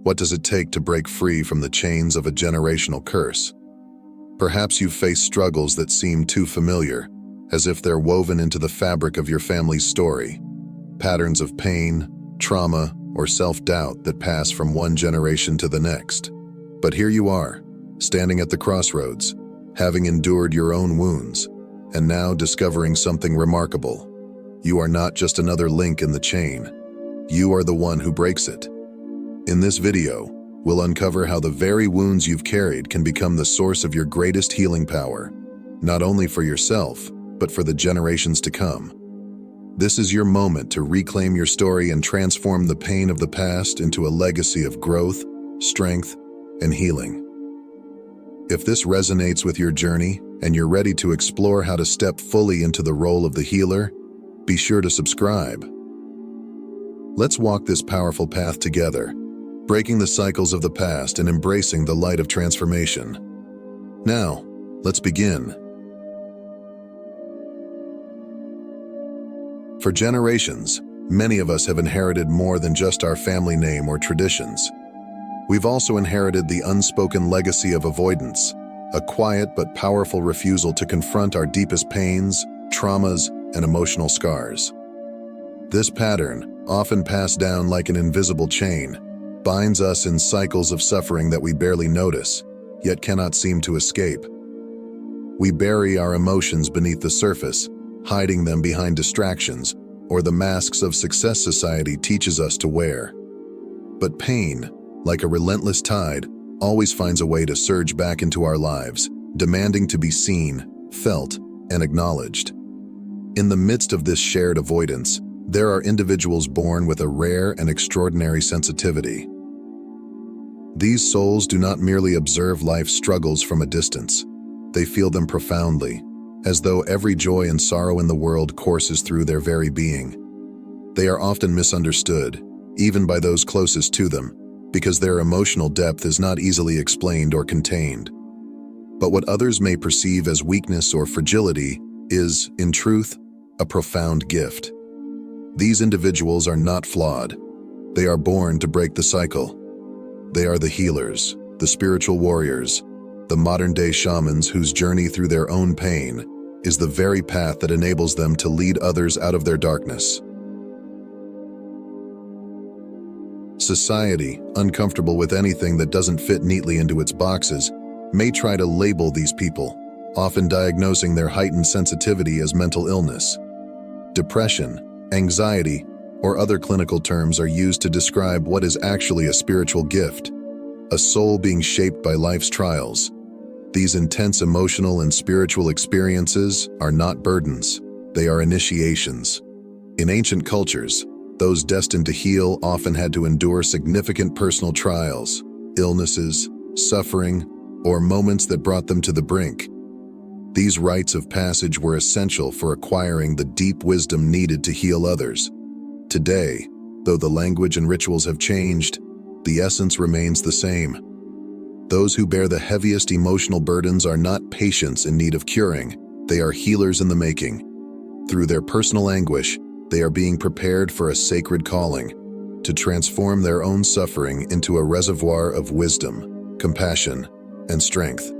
What does it take to break free from the chains of a generational curse? Perhaps you've faced struggles that seem too familiar, as if they're woven into the fabric of your family's story. Patterns of pain, trauma, or self-doubt that pass from one generation to the next. But here you are, standing at the crossroads, having endured your own wounds, and now discovering something remarkable. You are not just another link in the chain. You are the one who breaks it. In this video, we'll uncover how the very wounds you've carried can become the source of your greatest healing power, not only for yourself, but for the generations to come. This is your moment to reclaim your story and transform the pain of the past into a legacy of growth, strength, and healing. If this resonates with your journey and you're ready to explore how to step fully into the role of the healer, be sure to subscribe. Let's walk this powerful path together, breaking the cycles of the past and embracing the light of transformation. Now, let's begin. For generations, many of us have inherited more than just our family name or traditions. We've also inherited the unspoken legacy of avoidance, a quiet but powerful refusal to confront our deepest pains, traumas, and emotional scars. This pattern, often passed down like an invisible chain, binds us in cycles of suffering that we barely notice, yet cannot seem to escape. We bury our emotions beneath the surface, hiding them behind distractions or the masks of success society teaches us to wear. But pain, like a relentless tide, always finds a way to surge back into our lives, demanding to be seen, felt, and acknowledged. In the midst of this shared avoidance, there are individuals born with a rare and extraordinary sensitivity. These souls do not merely observe life's struggles from a distance. They feel them profoundly, as though every joy and sorrow in the world courses through their very being. They are often misunderstood, even by those closest to them, because their emotional depth is not easily explained or contained. But what others may perceive as weakness or fragility is, in truth, a profound gift. These individuals are not flawed. They are born to break the cycle. They are the healers, the spiritual warriors, the modern-day shamans whose journey through their own pain is the very path that enables them to lead others out of their darkness. Society, uncomfortable with anything that doesn't fit neatly into its boxes, may try to label these people, often diagnosing their heightened sensitivity as mental illness. Depression, anxiety, or other clinical terms are used to describe what is actually a spiritual gift, a soul being shaped by life's trials. These intense emotional and spiritual experiences are not burdens, they are initiations. In ancient cultures, those destined to heal often had to endure significant personal trials, illnesses, suffering, or moments that brought them to the brink. These rites of passage were essential for acquiring the deep wisdom needed to heal others. Today, though the language and rituals have changed, the essence remains the same. Those who bear the heaviest emotional burdens are not patients in need of curing, they are healers in the making. Through their personal anguish, they are being prepared for a sacred calling, to transform their own suffering into a reservoir of wisdom, compassion, and strength.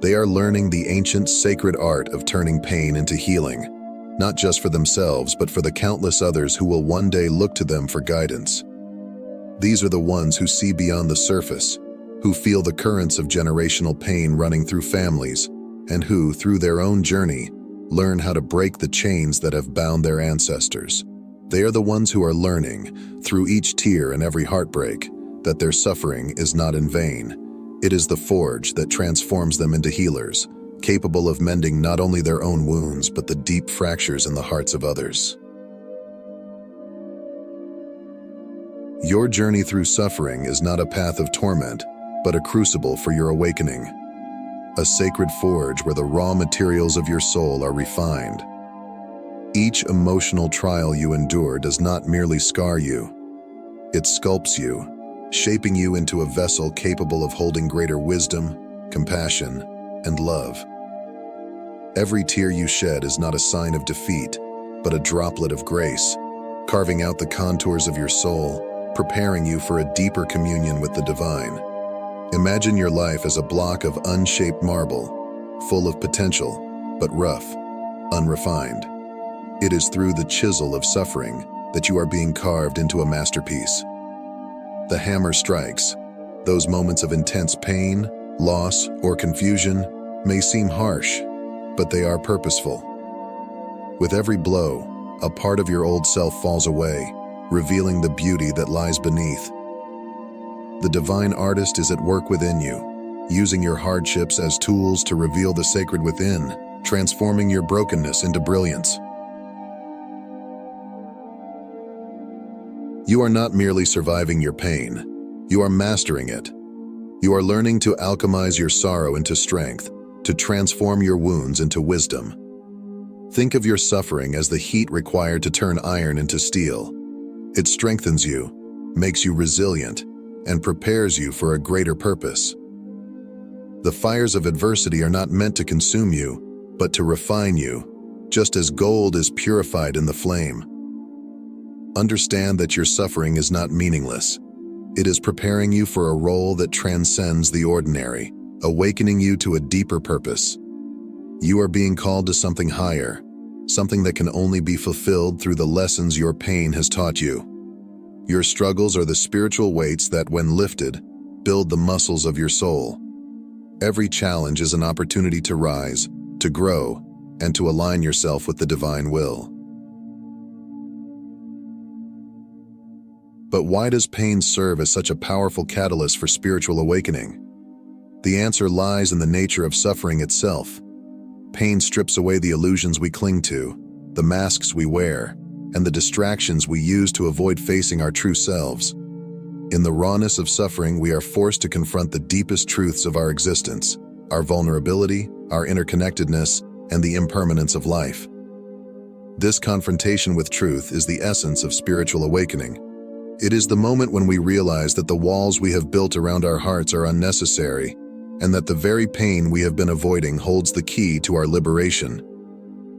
They are learning the ancient sacred art of turning pain into healing, not just for themselves, but for the countless others who will one day look to them for guidance. These are the ones who see beyond the surface, who feel the currents of generational pain running through families, and who, through their own journey, learn how to break the chains that have bound their ancestors. They are the ones who are learning, through each tear and every heartbreak, that their suffering is not in vain. It is the forge that transforms them into healers, capable of mending not only their own wounds, but the deep fractures in the hearts of others. Your journey through suffering is not a path of torment, but a crucible for your awakening. A sacred forge where the raw materials of your soul are refined. Each emotional trial you endure does not merely scar you. It sculpts you, shaping you into a vessel capable of holding greater wisdom, compassion, and love. Every tear you shed is not a sign of defeat, but a droplet of grace, carving out the contours of your soul preparing you for a deeper communion with the divine. Imagine your life as a block of unshaped marble, full of potential, but rough, unrefined. It is through the chisel of suffering that you are being carved into a masterpiece. The hammer strikes. Those moments of intense pain, loss, or confusion may seem harsh, but they are purposeful. With every blow, a part of your old self falls away, revealing the beauty that lies beneath. The divine artist is at work within you, using your hardships as tools to reveal the sacred within, transforming your brokenness into brilliance. You are not merely surviving your pain, you are mastering it. You are learning to alchemize your sorrow into strength, to transform your wounds into wisdom. Think of your suffering as the heat required to turn iron into steel. It strengthens you, makes you resilient, and prepares you for a greater purpose. The fires of adversity are not meant to consume you, but to refine you, just as gold is purified in the flame. Understand that your suffering is not meaningless. It is preparing you for a role that transcends the ordinary, awakening you to a deeper purpose. You are being called to something higher, something that can only be fulfilled through the lessons your pain has taught you. Your struggles are the spiritual weights that, when lifted, build the muscles of your soul. Every challenge is an opportunity to rise, to grow, and to align yourself with the divine will. But why does pain serve as such a powerful catalyst for spiritual awakening? The answer lies in the nature of suffering itself. Pain strips away the illusions we cling to, the masks we wear, and the distractions we use to avoid facing our true selves. In the rawness of suffering, we are forced to confront the deepest truths of our existence, our vulnerability, our interconnectedness, and the impermanence of life. This confrontation with truth is the essence of spiritual awakening. It is the moment when we realize that the walls we have built around our hearts are unnecessary, and that the very pain we have been avoiding holds the key to our liberation.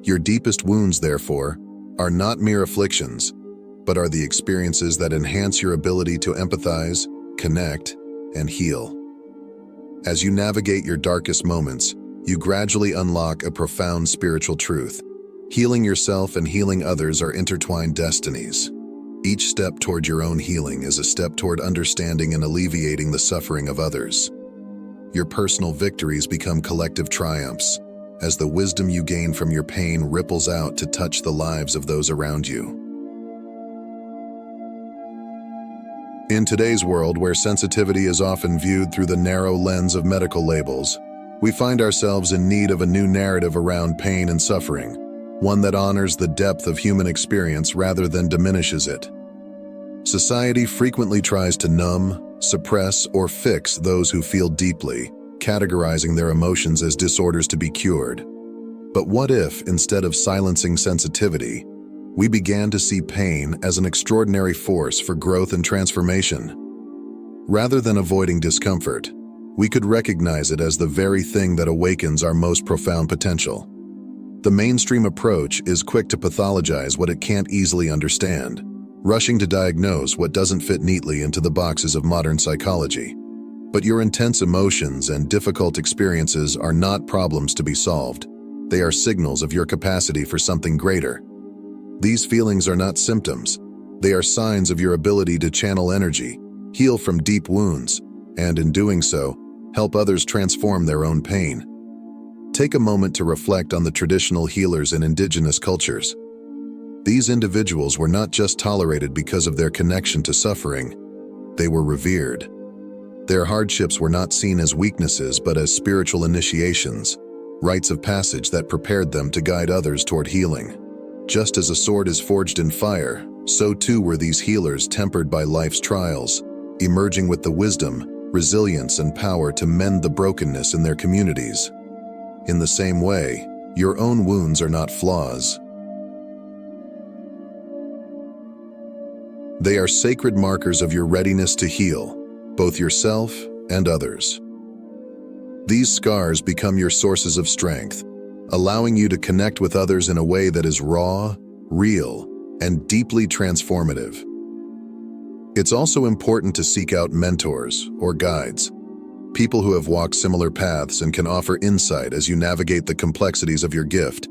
Your deepest wounds, therefore, are not mere afflictions, but are the experiences that enhance your ability to empathize, connect, and heal. As you navigate your darkest moments, you gradually unlock a profound spiritual truth. Healing yourself and healing others are intertwined destinies. Each step toward your own healing is a step toward understanding and alleviating the suffering of others. Your personal victories become collective triumphs, as the wisdom you gain from your pain ripples out to touch the lives of those around you. In today's world, where sensitivity is often viewed through the narrow lens of medical labels, we find ourselves in need of a new narrative around pain and suffering, one that honors the depth of human experience rather than diminishes it. Society frequently tries to numb, suppress, or fix those who feel deeply, categorizing their emotions as disorders to be cured. But what if, instead of silencing sensitivity, we began to see pain as an extraordinary force for growth and transformation? Rather than avoiding discomfort, we could recognize it as the very thing that awakens our most profound potential. The mainstream approach is quick to pathologize what it can't easily understand, rushing to diagnose what doesn't fit neatly into the boxes of modern psychology. But your intense emotions and difficult experiences are not problems to be solved. They are signals of your capacity for something greater. These feelings are not symptoms. They are signs of your ability to channel energy, heal from deep wounds, and in doing so, help others transform their own pain. Take a moment to reflect on the traditional healers in indigenous cultures. These individuals were not just tolerated because of their connection to suffering, they were revered. Their hardships were not seen as weaknesses but as spiritual initiations, rites of passage that prepared them to guide others toward healing. Just as a sword is forged in fire, so too were these healers tempered by life's trials, emerging with the wisdom, resilience, and power to mend the brokenness in their communities. In the same way, your own wounds are not flaws. They are sacred markers of your readiness to heal, both yourself and others. These scars become your sources of strength, allowing you to connect with others in a way that is raw, real, and deeply transformative. It's also important to seek out mentors or guides, people who have walked similar paths and can offer insight as you navigate the complexities of your gift.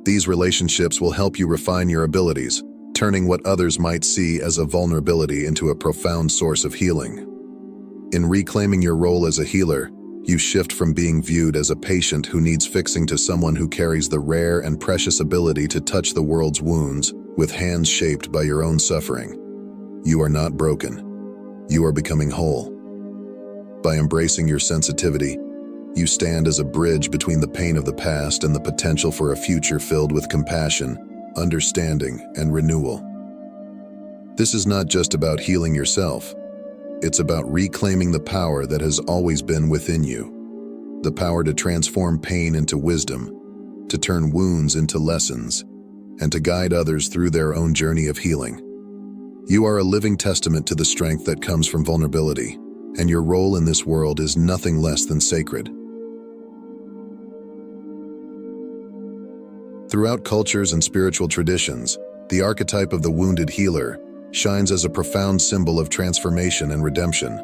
These relationships will help you refine your abilities, turning what others might see as a vulnerability into a profound source of healing. In reclaiming your role as a healer, you shift from being viewed as a patient who needs fixing to someone who carries the rare and precious ability to touch the world's wounds with hands shaped by your own suffering. You are not broken. You are becoming whole. By embracing your sensitivity, you stand as a bridge between the pain of the past and the potential for a future filled with compassion, understanding, and renewal. This is not just about healing yourself. It's about reclaiming the power that has always been within you. The power to transform pain into wisdom, to turn wounds into lessons, and to guide others through their own journey of healing. You are a living testament to the strength that comes from vulnerability, and your role in this world is nothing less than sacred. Throughout cultures and spiritual traditions, the archetype of the wounded healer shines as a profound symbol of transformation and redemption.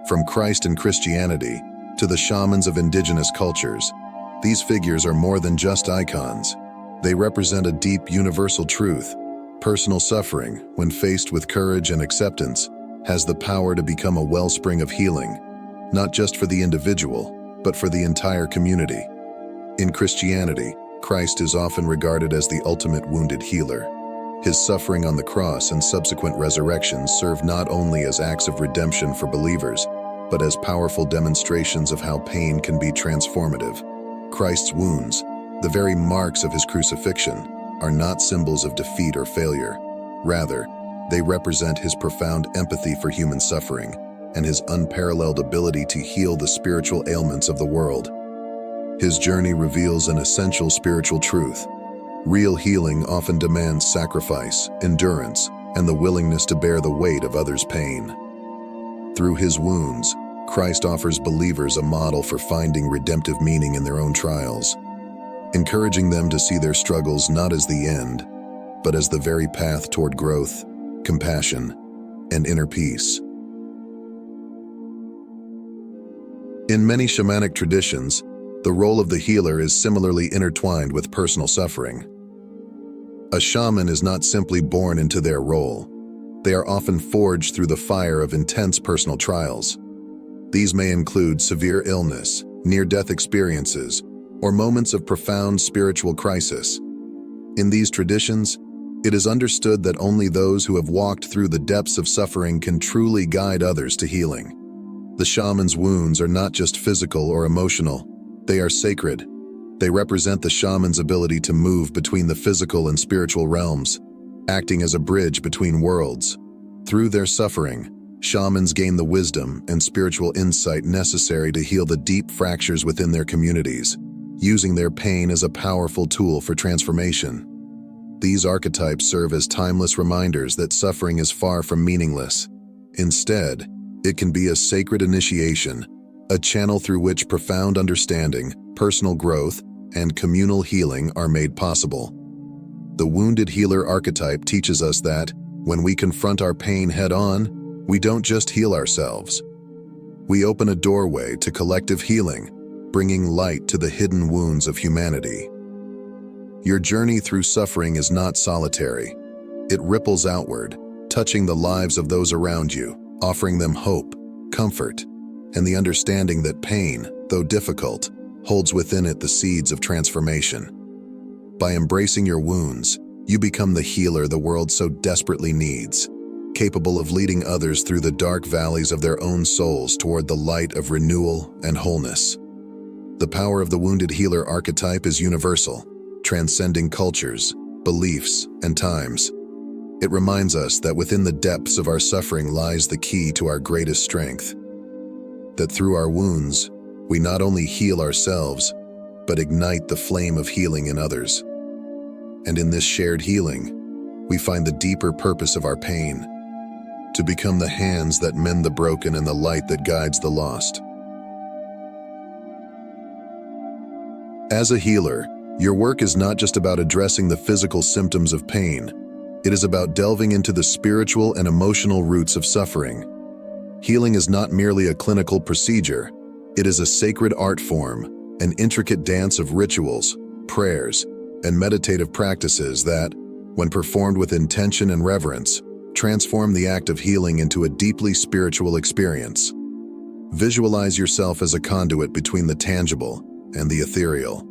From Christ in Christianity to the shamans of indigenous cultures, these figures are more than just icons. They represent a deep universal truth. Personal suffering, when faced with courage and acceptance, has the power to become a wellspring of healing, not just for the individual, but for the entire community. In Christianity, Christ is often regarded as the ultimate wounded healer. His suffering on the cross and subsequent resurrection serve not only as acts of redemption for believers, but as powerful demonstrations of how pain can be transformative. Christ's wounds, the very marks of his crucifixion, are not symbols of defeat or failure. Rather, they represent his profound empathy for human suffering and his unparalleled ability to heal the spiritual ailments of the world. His journey reveals an essential spiritual truth. Real healing often demands sacrifice, endurance, and the willingness to bear the weight of others' pain. Through his wounds, Christ offers believers a model for finding redemptive meaning in their own trials, encouraging them to see their struggles not as the end, but as the very path toward growth, compassion, and inner peace. In many shamanic traditions, the role of the healer is similarly intertwined with personal suffering. A shaman is not simply born into their role. They are often forged through the fire of intense personal trials. These may include severe illness, near-death experiences, or moments of profound spiritual crisis. In these traditions, it is understood that only those who have walked through the depths of suffering can truly guide others to healing. The shaman's wounds are not just physical or emotional, they are sacred. They represent the shaman's ability to move between the physical and spiritual realms, acting as a bridge between worlds. Through their suffering, shamans gain the wisdom and spiritual insight necessary to heal the deep fractures within their communities, using their pain as a powerful tool for transformation. These archetypes serve as timeless reminders that suffering is far from meaningless. Instead, it can be a sacred initiation, a channel through which profound understanding, personal growth, and communal healing are made possible. The wounded healer archetype teaches us that, when we confront our pain head-on, we don't just heal ourselves. We open a doorway to collective healing, bringing light to the hidden wounds of humanity. Your journey through suffering is not solitary. It ripples outward, touching the lives of those around you, offering them hope, comfort, and the understanding that pain, though difficult, holds within it the seeds of transformation. By embracing your wounds, you become the healer the world so desperately needs, capable of leading others through the dark valleys of their own souls toward the light of renewal and wholeness. The power of the wounded healer archetype is universal, transcending cultures, beliefs, and times. It reminds us that within the depths of our suffering lies the key to our greatest strength. That through our wounds, we not only heal ourselves, but ignite the flame of healing in others. And in this shared healing, we find the deeper purpose of our pain, to become the hands that mend the broken and the light that guides the lost. As a healer, your work is not just about addressing the physical symptoms of pain. It is about delving into the spiritual and emotional roots of suffering. Healing is not merely a clinical procedure. It is a sacred art form, an intricate dance of rituals, prayers, and meditative practices that, when performed with intention and reverence, transform the act of healing into a deeply spiritual experience. Visualize yourself as a conduit between the tangible and the ethereal.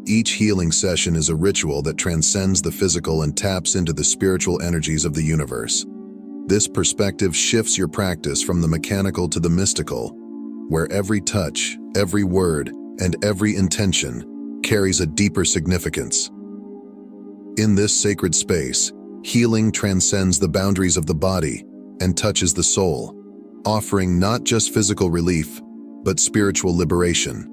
Each healing session is a ritual that transcends the physical and taps into the spiritual energies of the universe. This perspective shifts your practice from the mechanical to the mystical, where every touch, every word, and every intention carries a deeper significance. In this sacred space, healing transcends the boundaries of the body and touches the soul, offering not just physical relief, but spiritual liberation.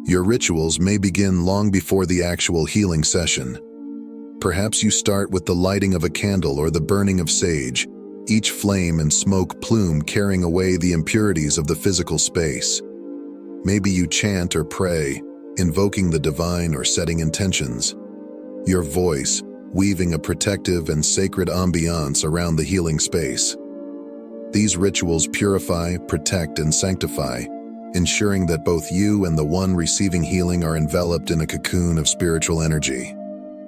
Your rituals may begin long before the actual healing session. Perhaps you start with the lighting of a candle or the burning of sage, each flame and smoke plume carrying away the impurities of the physical space. Maybe you chant or pray, invoking the divine or setting intentions. Your voice, weaving a protective and sacred ambiance around the healing space. These rituals purify, protect, and sanctify, ensuring that both you and the one receiving healing are enveloped in a cocoon of spiritual energy.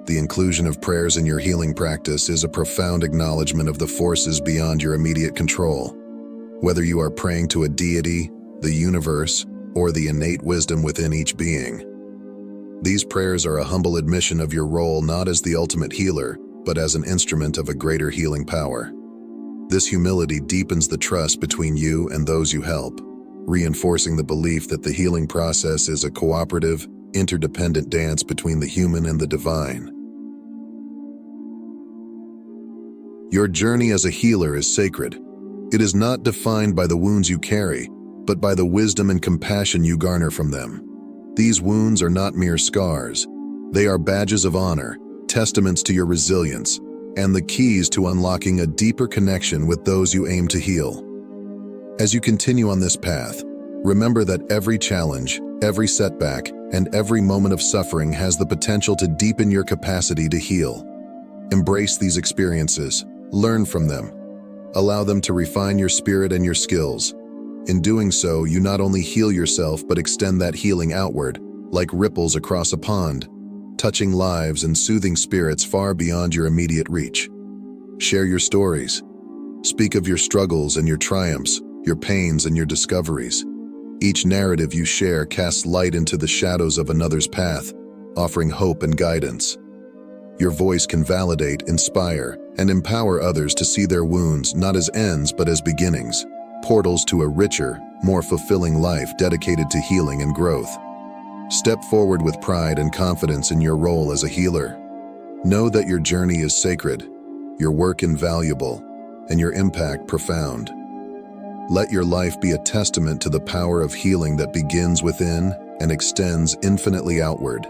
The inclusion of prayers in your healing practice is a profound acknowledgement of the forces beyond your immediate control. Whether you are praying to a deity, the universe, or the innate wisdom within each being. These prayers are a humble admission of your role not as the ultimate healer, but as an instrument of a greater healing power. This humility deepens the trust between you and those you help, reinforcing the belief that the healing process is a cooperative, interdependent dance between the human and the divine. Your journey as a healer is sacred. It is not defined by the wounds you carry, but by the wisdom and compassion you garner from them. These wounds are not mere scars. They are badges of honor, testaments to your resilience, and the keys to unlocking a deeper connection with those you aim to heal. As you continue on this path, remember that every challenge, every setback, and every moment of suffering has the potential to deepen your capacity to heal. Embrace these experiences, learn from them, allow them to refine your spirit and your skills. In doing so, you not only heal yourself but extend that healing outward, like ripples across a pond, touching lives and soothing spirits far beyond your immediate reach. Share your stories. Speak of your struggles and your triumphs, your pains and your discoveries. Each narrative you share casts light into the shadows of another's path, offering hope and guidance. Your voice can validate, inspire, and empower others to see their wounds not as ends but as beginnings, portals to a richer, more fulfilling life dedicated to healing and growth. Step forward with pride and confidence in your role as a healer. Know that your journey is sacred, your work invaluable, and your impact profound. Let your life be a testament to the power of healing that begins within and extends infinitely outward,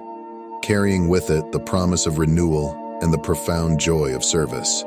carrying with it the promise of renewal and the profound joy of service.